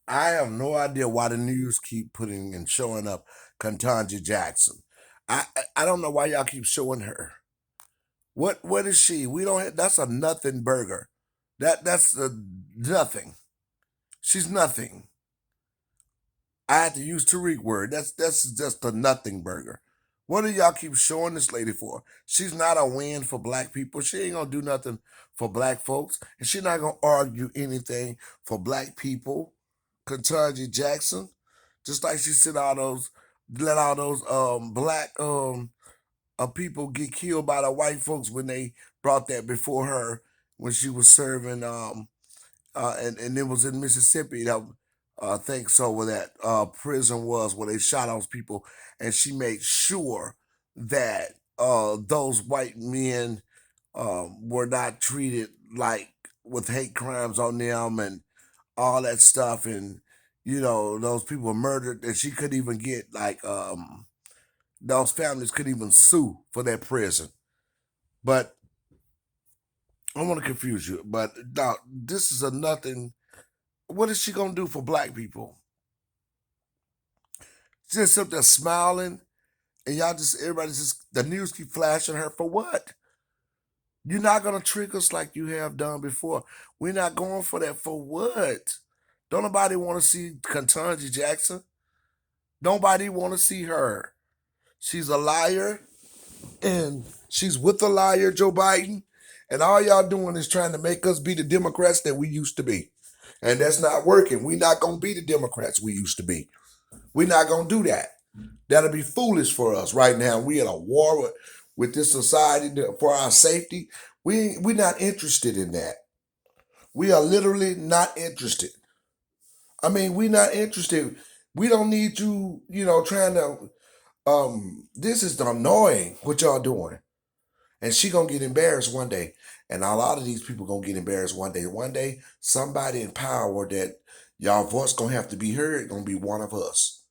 I have no idea why the news keep putting and showing up Ketanji Jackson. I don't know why y'all keep showing her. What is she? We don't have, that's a nothing burger. That's a nothing. She's nothing. I had to use Tariq word. That's just a nothing burger. What do y'all keep showing this lady for? She's not a win for black people. She ain't gonna do nothing for black folks, and she's not gonna argue anything for black people. Ketanji Jackson, just like she said all those, let all those black people get killed by the white folks when they brought that before her when she was serving and it was in Mississippi that I think so where that prison was where they shot those people, and she made sure that those white men were not treated like with hate crimes on them and all that stuff, and those people were murdered, and she couldn't even get like those families couldn't even sue for that prison. But I want to confuse you, but no, this is a nothing. What is she gonna do for black people? Just up there smiling, and y'all just everybody just the news keep flashing her for what? You're not gonna trick us like you have done before. We're not going for that for what? Don't nobody want to see Ketanji Jackson. Nobody want to see her. She's a liar, and she's with the liar, Joe Biden. And all y'all doing is trying to make us be the Democrats that we used to be. And that's not working. We're not gonna be the Democrats we used to be. We're not gonna do that. That'll be foolish for us right now. We in a war with this society for our safety. We're not interested in that. We are literally not interested. I mean, we're not interested. We don't need you, trying to this is annoying what y'all doing. And she gonna get embarrassed one day. And a lot of these people gonna get embarrassed one day. One day, somebody in power that y'all voice gonna have to be heard, gonna be one of us.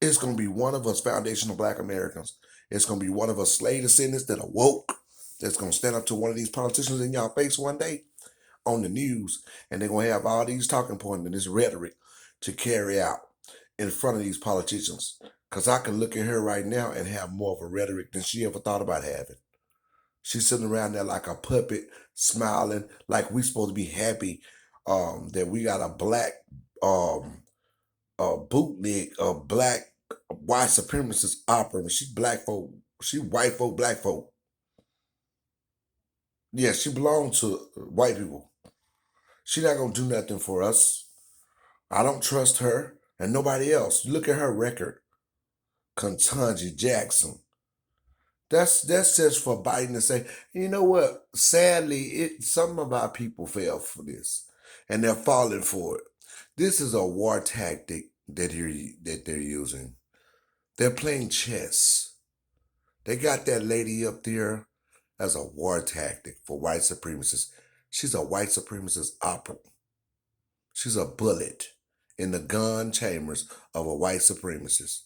It's gonna be one of us foundational black Americans. It's gonna be one of us slave descendants that are woke, that's gonna stand up to one of these politicians in y'all face one day on the news, and they're gonna have all these talking points and this rhetoric to carry out in front of these politicians. Cause I can look at her right now and have more of a rhetoric than she ever thought about having. She's sitting around there like a puppet, smiling, like we supposed to be happy that we got a black um bootleg, a black white supremacist opera. She black folk, she white folk, black folk. Yeah, she belongs to white people. She not gonna do nothing for us. I don't trust her and nobody else. Look at her record. Ketanji Jackson. That's just for Biden to say, you know what? Sadly, some of our people fell for this, and they're falling for it. This is a war tactic that they're using. They're playing chess. They got that lady up there as a war tactic for white supremacists. She's a white supremacist opera. She's a bullet in the gun chambers of a white supremacist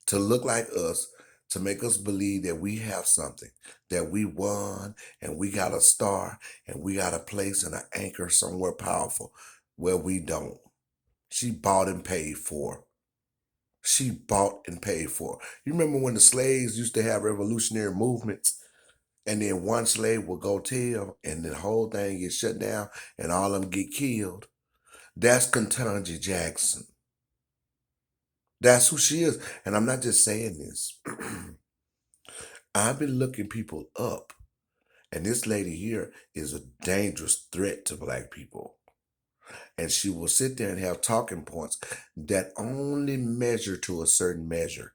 to look like us, to make us believe that we have something, that we won and we got a star and we got a place and an anchor somewhere powerful where we don't. She bought and paid for. She bought and paid for. You remember when the slaves used to have revolutionary movements and then one slave would go tell and the whole thing get shut down and all of them get killed? That's Ketanji Jackson. That's who she is. And I'm not just saying this. I've been looking people up, and this lady here is a dangerous threat to black people. And she will sit there and have talking points that only measure to a certain measure.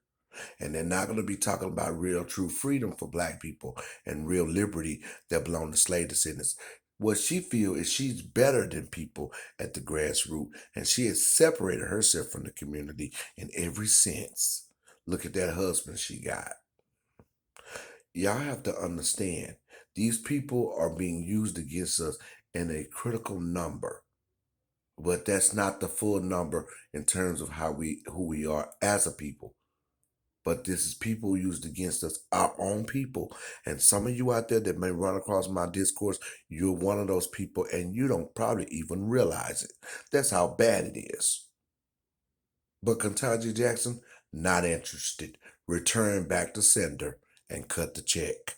And they're not going to be talking about real, true freedom for black people and real liberty that belong to slave descendants. What she feels is she's better than people at the grassroots, and she has separated herself from the community in every sense. Look at that husband she got. Y'all have to understand these people are being used against us in a critical number, but that's not the full number in terms of how we who we are as a people. but this is people used against us, our own people. And some of you out there that may run across my discourse, you're one of those people and you don't probably even realize it. That's how bad it is. But Ketanji Jackson, not interested. Return back to sender and cut the check.